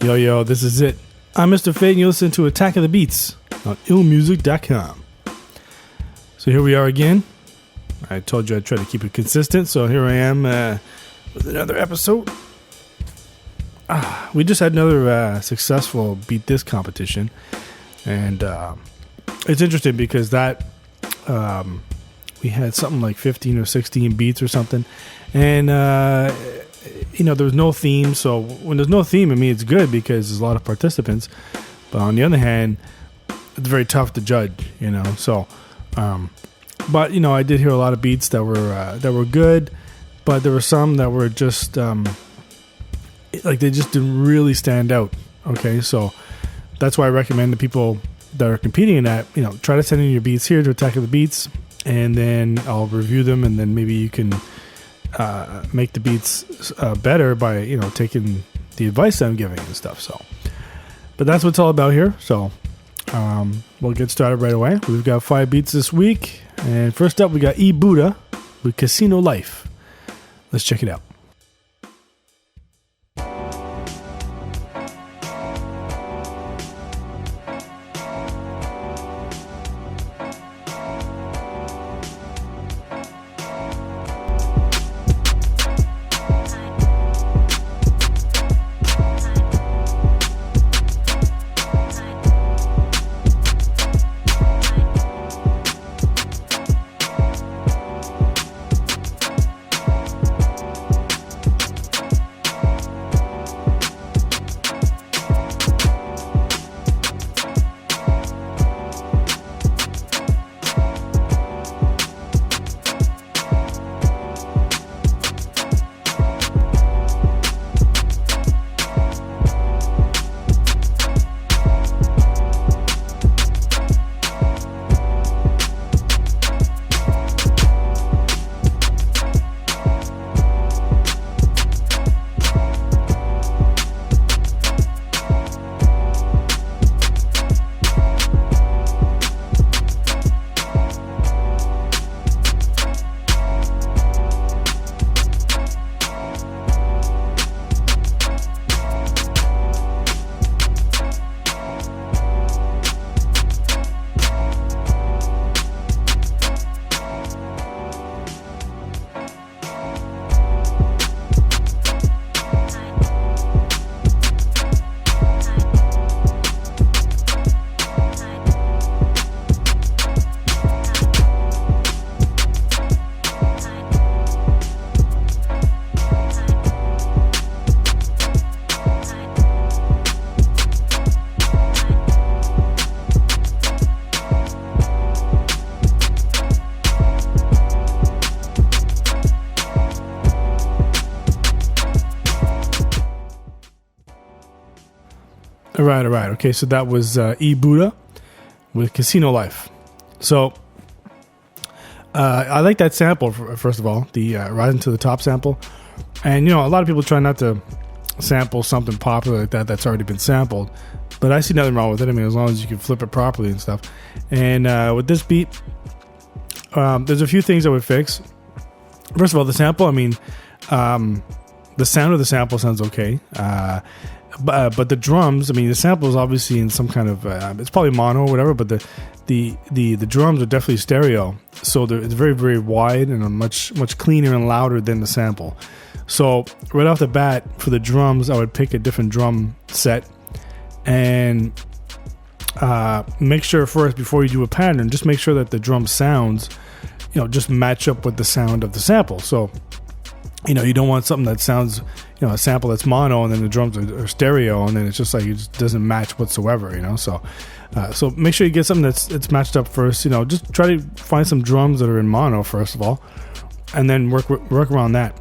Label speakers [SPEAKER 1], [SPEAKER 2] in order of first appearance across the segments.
[SPEAKER 1] Yo, this is it. I'm Mr. Fade, and you listen to Attack of the Beats on IllMuzik.com. So here we are again. I told you I'd try to keep it consistent, so here I am with another episode. We just had another successful Beat This competition, and it's interesting because that we had something like 15 or 16 beats or something, and there was no theme. So when there's no theme, I mean, it's good because there's a lot of participants, but on the other hand, it's very tough to judge, so but I did hear a lot of beats that were good, but there were some that were just like they just didn't really stand out. Okay, so that's why I recommend the people that are competing in that, try to send in your beats here to Attack of the Beats, and then I'll review them, and then maybe you can make the beats better by taking the advice that I'm giving and stuff. So, but that's what it's all about here. So we'll get started right away. We've got 5 beats this week, and first up we got Buddha with Casino Life. Let's check it out. All right. Okay, so that was Buddha with Casino Life. So I like that sample, first of all, the Rising to the Top sample. And, a lot of people try not to sample something popular like that that's already been sampled. But I see nothing wrong with it. I mean, as long as you can flip it properly and stuff. And with this beat, there's a few things I would fix. First of all, the sample, the sound of the sample sounds okay. But the drums, the sample is obviously in some kind of it's probably mono or whatever, but the drums are definitely stereo, so it's very, very wide and much cleaner and louder than the sample. So right off the bat, for the drums, I would pick a different drum set and make sure first, before you do a pattern, just make sure that the drum sounds just match up with the sound of the sample. So you don't want something that sounds, a sample that's mono and then the drums are stereo, and then it's just like it just doesn't match whatsoever, So make sure you get something that's matched up first. Just try to find some drums that are in mono first of all, and then work around that.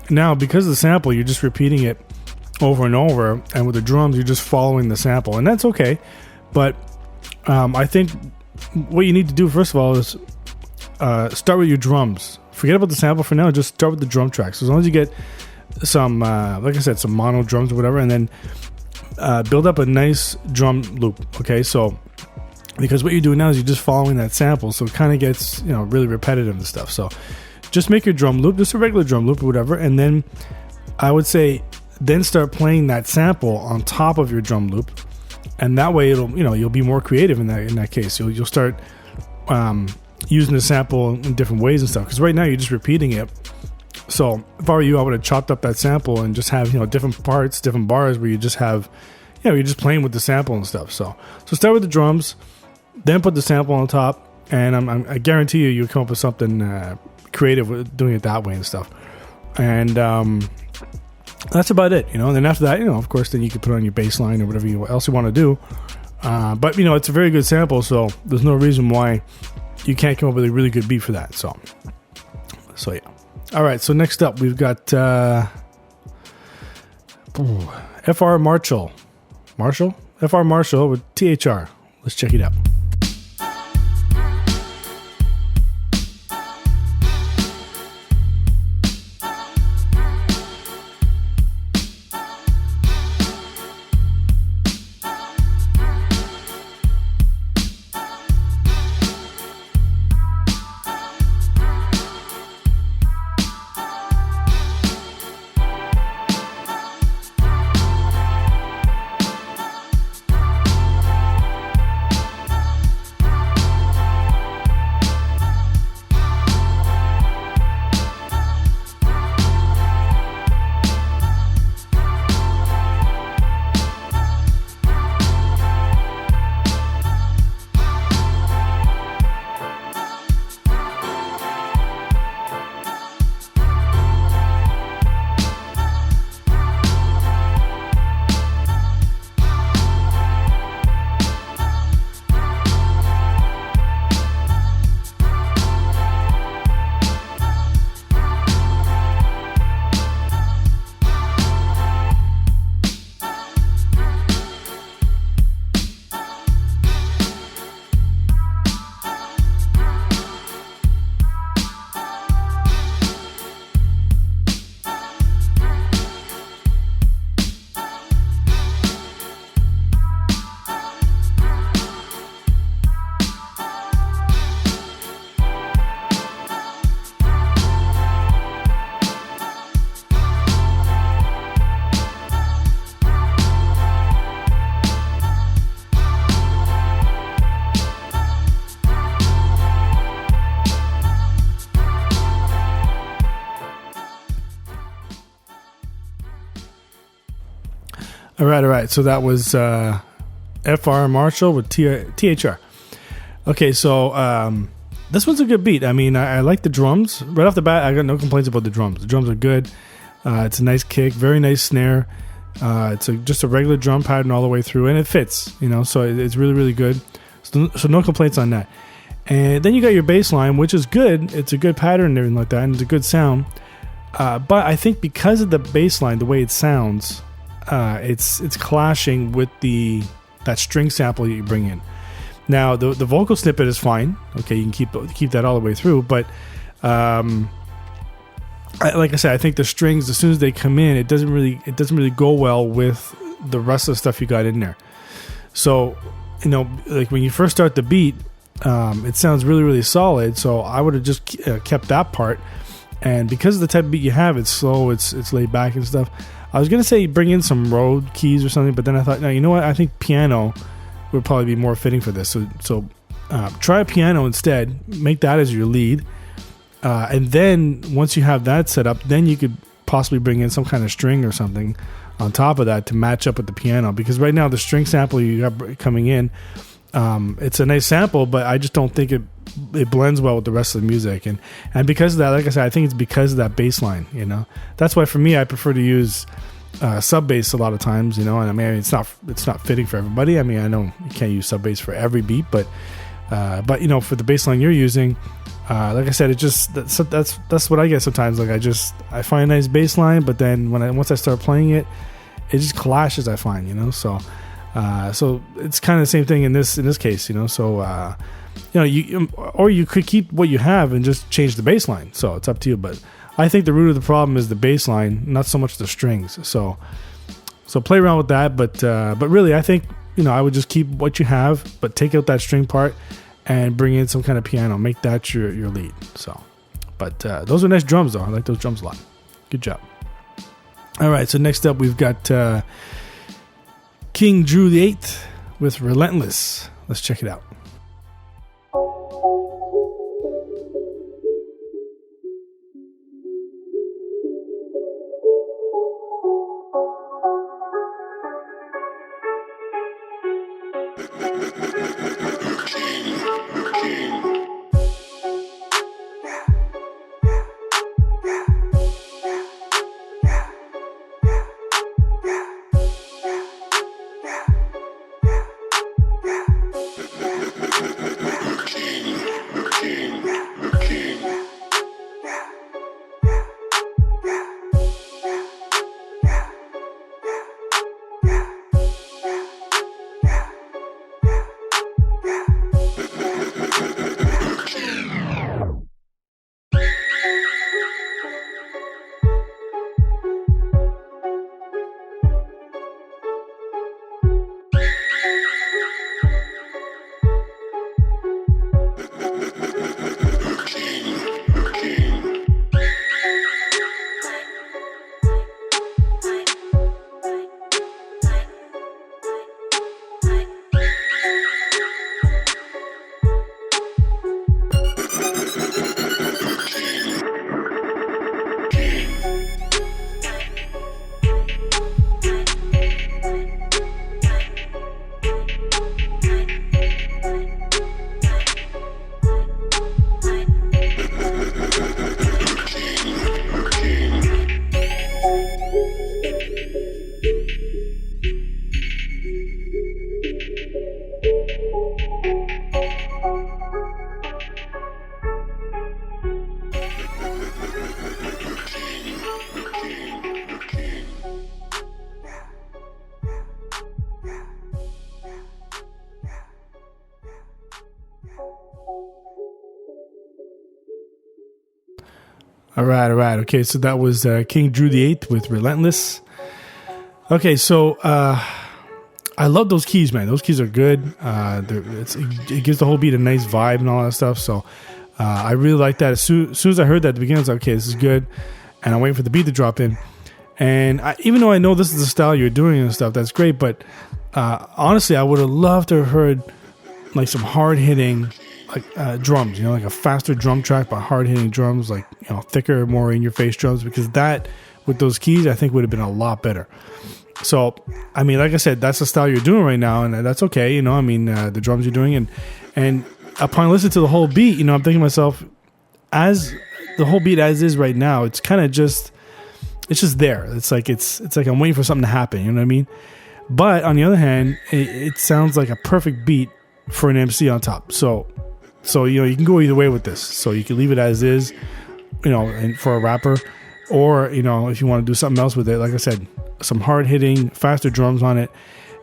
[SPEAKER 1] Now, because of the sample, you're just repeating it over and over, and with the drums, you're just following the sample, and that's okay. But I think what you need to do first of all is start with your drums. Forget about the sample for now. Just start with the drum tracks. As long as you get some, like I said, some mono drums or whatever, and then build up a nice drum loop. Okay, so because what you're doing now is you're just following that sample, so it kind of gets really repetitive and stuff. So just make your drum loop, just a regular drum loop or whatever, and then I would say then start playing that sample on top of your drum loop, and that way you'll be more creative in that case. You'll start using the sample in different ways and stuff, because right now you're just repeating it. So if I were you, I would have chopped up that sample and just have different parts, different bars where you just have you're just playing with the sample and stuff. So start with the drums, then put the sample on top, and I guarantee you'll come up with something creative with doing it that way and stuff. And that's about it, And then after that, of course, then you can put on your bass line or whatever else you want to do. But it's a very good sample, so there's no reason why you can't come up with a really good beat for that. So yeah. All right. So next up, we've got FR Marshall with THR. Let's check it out. All right. So that was FR Marshall with THR. Okay, so this one's a good beat. I mean, I like the drums. Right off the bat, I got no complaints about the drums. The drums are good. It's a nice kick, very nice snare. It's just a regular drum pattern all the way through, and it fits, so it's really, really good. So no complaints on that. And then you got your bass line, which is good. It's a good pattern and everything like that, and it's a good sound. But I think because of the bass line, the way it sounds, it's clashing with that string sample that you bring in. Now the vocal snippet is fine. Okay, you can keep that all the way through. But like I said, I think the strings, as soon as they come in, it doesn't really go well with the rest of the stuff you got in there. So like when you first start the beat, it sounds really, really solid. So I would have just kept that part. And because of the type of beat you have, it's slow, it's laid back and stuff. I was gonna say bring in some Rode keys or something, but then I thought, no, you know what? I think piano would probably be more fitting for this. So try a piano instead. Make that as your lead, and then once you have that set up, then you could possibly bring in some kind of string or something on top of that to match up with the piano. Because right now the string sample you got coming in, it's a nice sample, but I just don't think it blends well with the rest of the music. And because of that, like I said, I think it's because of that bass line. That's why for me, I prefer to use sub bass a lot of times. And I mean, it's not fitting for everybody. I mean, I know you can't use sub bass for every beat, but for the bass line you're using, like I said, it just that's what I get sometimes. Like I find a nice bass line, but then once I start playing it, it just clashes. I find so it's kind of the same thing in this case. So you could keep what you have and just change the bass line. So it's up to you. But I think the root of the problem is the bass line, not so much the strings. So play around with that. But really, I think I would just keep what you have, but take out that string part and bring in some kind of piano. Make that your lead. So, but those are nice drums though. I like those drums a lot. Good job. All right, so next up we've got King Drew the Eighth with Relentless. Let's check it out. All right. Okay, so that was King Drew the Eighth with Relentless. Okay, so I love those keys, man. Those keys are good. It gives the whole beat a nice vibe and all that stuff. So I really like that. As soon as I heard that at the beginning, I was like, okay, this is good. And I'm waiting for the beat to drop in. And even though I know this is the style you're doing and stuff, that's great. But honestly, I would have loved to have heard like some hard hitting drums, like a faster drum track, but hard hitting drums, like, thicker, more in your face drums, because that with those keys, I think would have been a lot better. So, I mean, like I said, that's the style you're doing right now, and that's okay. The drums you're doing, and upon listening to the whole beat, I'm thinking to myself, as the whole beat as is right now, it's kind of just there. It's like I'm waiting for something to happen. You know what I mean? But on the other hand, it sounds like a perfect beat for an MC on top. So you can go either way with this. So you can leave it as is, and for a rapper, or if you want to do something else with it, like I said, some hard hitting, faster drums on it,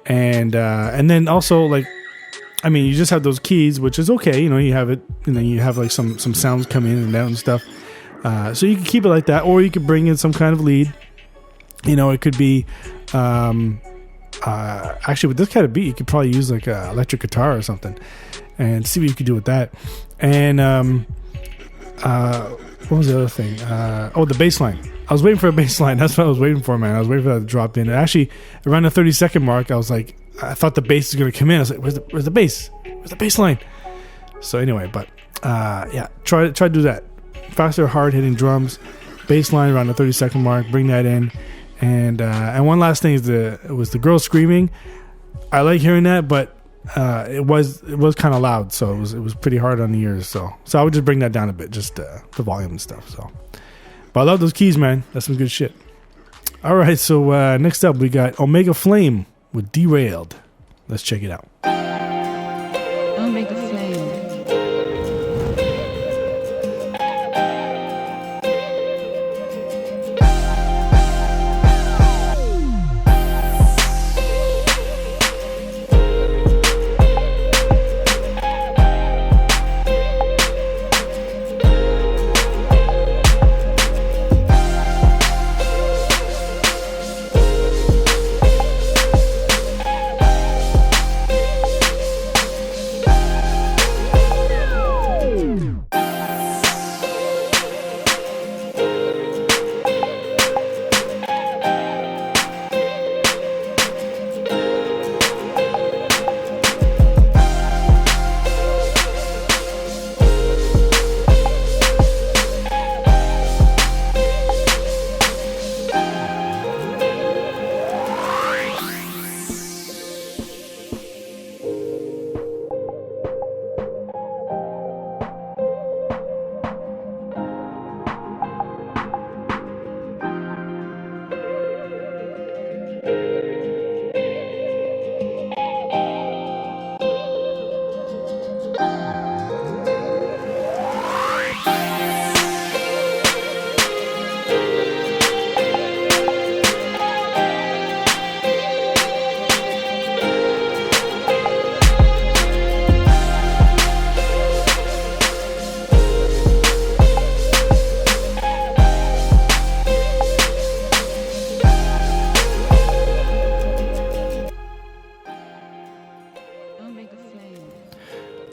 [SPEAKER 1] and then also you just have those keys, which is okay. You have it, and then you have like some sounds come in and out and stuff. So you can keep it like that, or you could bring in some kind of lead. It could be actually with this kind of beat, you could probably use like a electric guitar or something, and see what you could do with that. And what was the other thing? The bass line. I was waiting for a bass line. That's what I was waiting for, man. I was waiting for that to drop in. And actually, around the 30-second mark, I thought the bass was going to come in. I was like, where's the bass? Where's the bass line? So anyway, but try to do that. Faster, hard-hitting drums, bass line around the 30-second mark. Bring that in. And one last thing was the girl screaming. I like hearing that, but it was kind of loud, so it was pretty hard on the ears. So I would just bring that down a bit, just the volume and stuff. So, but I love those keys, man. That's some good shit. All right, so next up we got Omega Flame with Derailed. Let's check it out.
[SPEAKER 2] Omega Flame.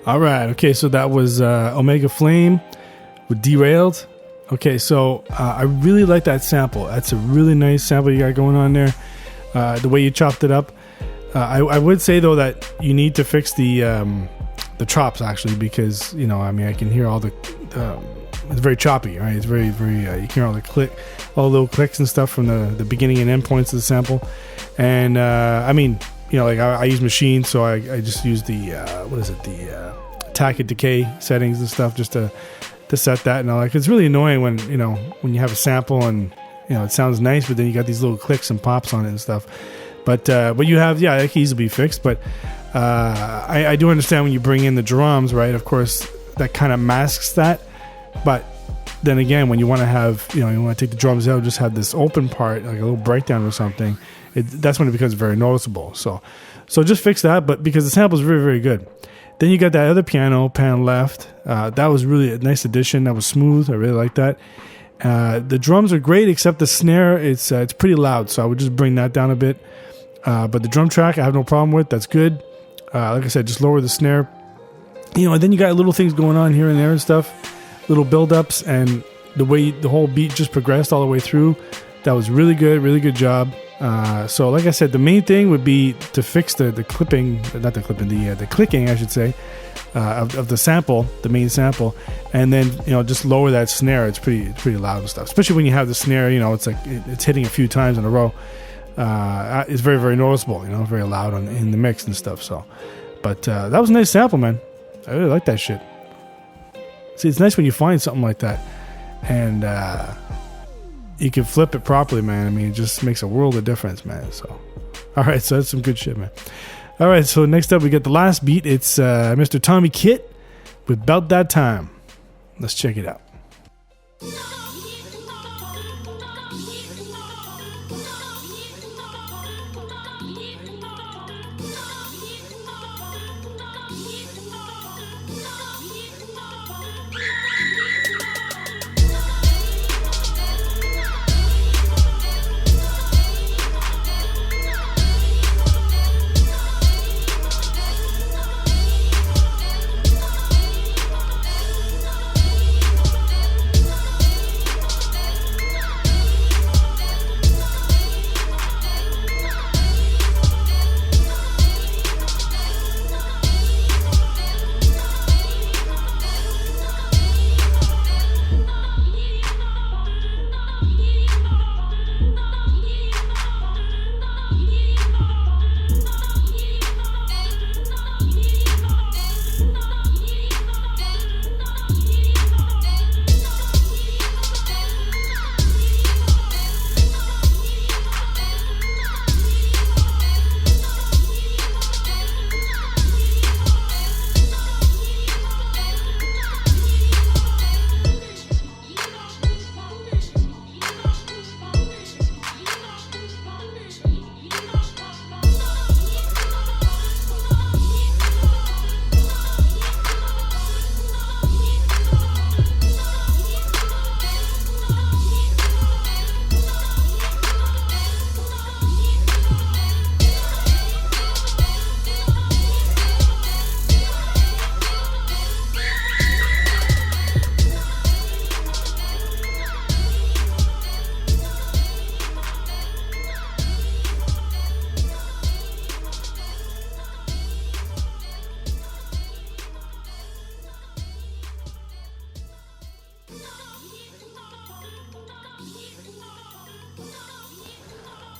[SPEAKER 1] All right. Okay, so that was Omega Flame with Derailed. Okay, so I really like that sample. That's a really nice sample you got going on there. The way you chopped it up. I would say though that you need to fix the chops actually, because I can hear all the it's very choppy, right? It's very you can hear all the little clicks and stuff from the beginning and end points of the sample. And I use Machine, so I just use the the attack and decay settings and stuff just to set that. And it's really annoying when you have a sample and it sounds nice, but then you got these little clicks and pops on it and stuff. But you have that can easily be fixed. But I do understand when you bring in the drums, right? Of course, that kind of masks that. But then again, when you want to have you want to take the drums out, just have this open part, like a little breakdown or something. That's when it becomes very noticeable. So just fix that. But because the sample is very, very good. Then you got that other piano, pan left. That was really a nice addition. That was smooth. I really like that. The drums are great, except the snare. It's pretty loud, so I would just bring that down a bit. But the drum track, I have no problem with. That's good. Like I said, just lower the snare. And then you got little things going on here and there and stuff, little build-ups, and the way the whole beat just progressed all the way through. That was really good job. So like I said, the main thing would be to fix the clicking, I should say, of the sample, the main sample, and then just lower that snare. It's pretty loud and stuff, especially when you have the snare. It's like it's hitting a few times in a row. It's very, very noticeable. Very loud in the mix and stuff. So, but that was a nice sample, man. I really like that shit. See, it's nice when you find something like that, and you can flip it properly, man. I mean, it just makes a world of difference, man. So, all right, so that's some good shit, man. All right, so next up we got the last beat. It's Mr. Tommy Kit with About That Time. Let's check it out.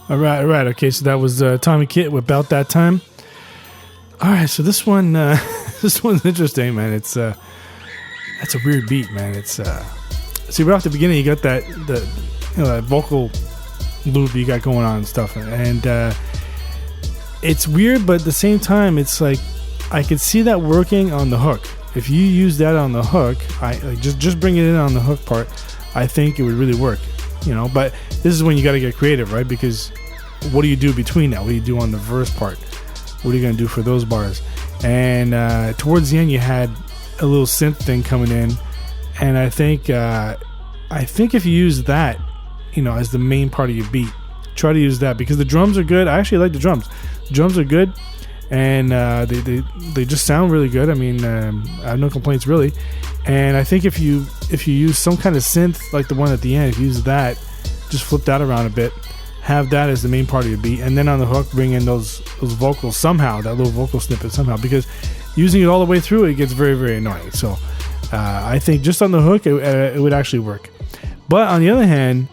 [SPEAKER 1] All right. Okay, so that was Tommy Kit with About That Time. All right, so this one, this one's interesting, man. It's that's a weird beat, man. It's see right off the beginning, you got that vocal loop you got going on and stuff, and it's weird, but at the same time, it's like I could see that working on the hook. If you use that on the hook, just bring it in on the hook part. I think it would really work. But this is when you got to get creative, right? Because what do you do between that? What do you do on the verse part? What are you going to do for those bars? And towards the end, you had a little synth thing coming in, and I think if you use that, as the main part of your beat, try to use that, because the drums are good. I actually like the drums. The drums are good, and they just sound really good. I mean, I have no complaints really. And I think if you use some kind of synth like the one at the end, if you use that, just flip that around a bit, have that as the main part of your beat, and then on the hook bring in those vocals somehow, that little vocal snippet somehow, because using it all the way through it gets very, very annoying. So I think just on the hook it would actually work. But on the other hand,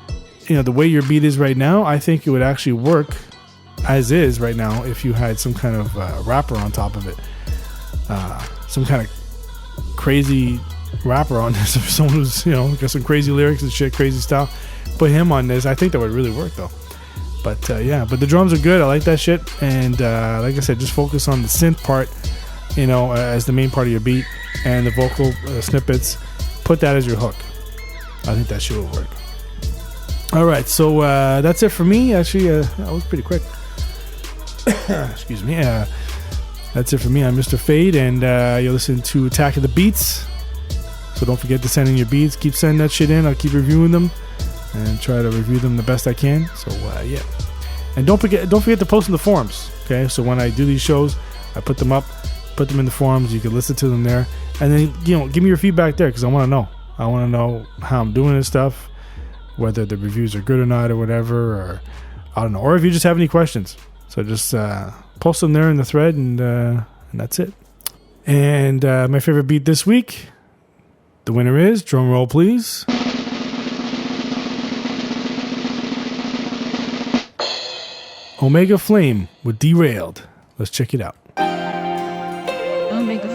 [SPEAKER 1] the way your beat is right now, I think it would actually work as is right now if you had some kind of rapper on top of it, some kind of crazy rapper on this, or someone who's got some crazy lyrics and shit, crazy style. Put him on this. I think that would really work though. But but the drums are good. I like that shit. And like I said, just focus on the synth part, as the main part of your beat, and the vocal snippets. Put that as your hook. I think that shit will work. All right, so that's it for me. Actually, that was pretty quick. Excuse me. That's it for me. I'm Mr. Fade, and you're listening to Attack of the Beats. So don't forget to send in your beats. Keep sending that shit in. I'll keep reviewing them and try to review them the best I can. So yeah, and don't forget to post in the forums. Okay, so when I do these shows, I put them in the forums. You can listen to them there, and then give me your feedback there, because I want to know. I want to know how I'm doing this stuff, whether the reviews are good or not, or whatever, or I don't know, or if you just have any questions. So just post them there in the thread, and that's it. And my favorite beat this week, the winner is, drum roll please, Omega Flame with Derailed. Let's check it out.
[SPEAKER 2] Omega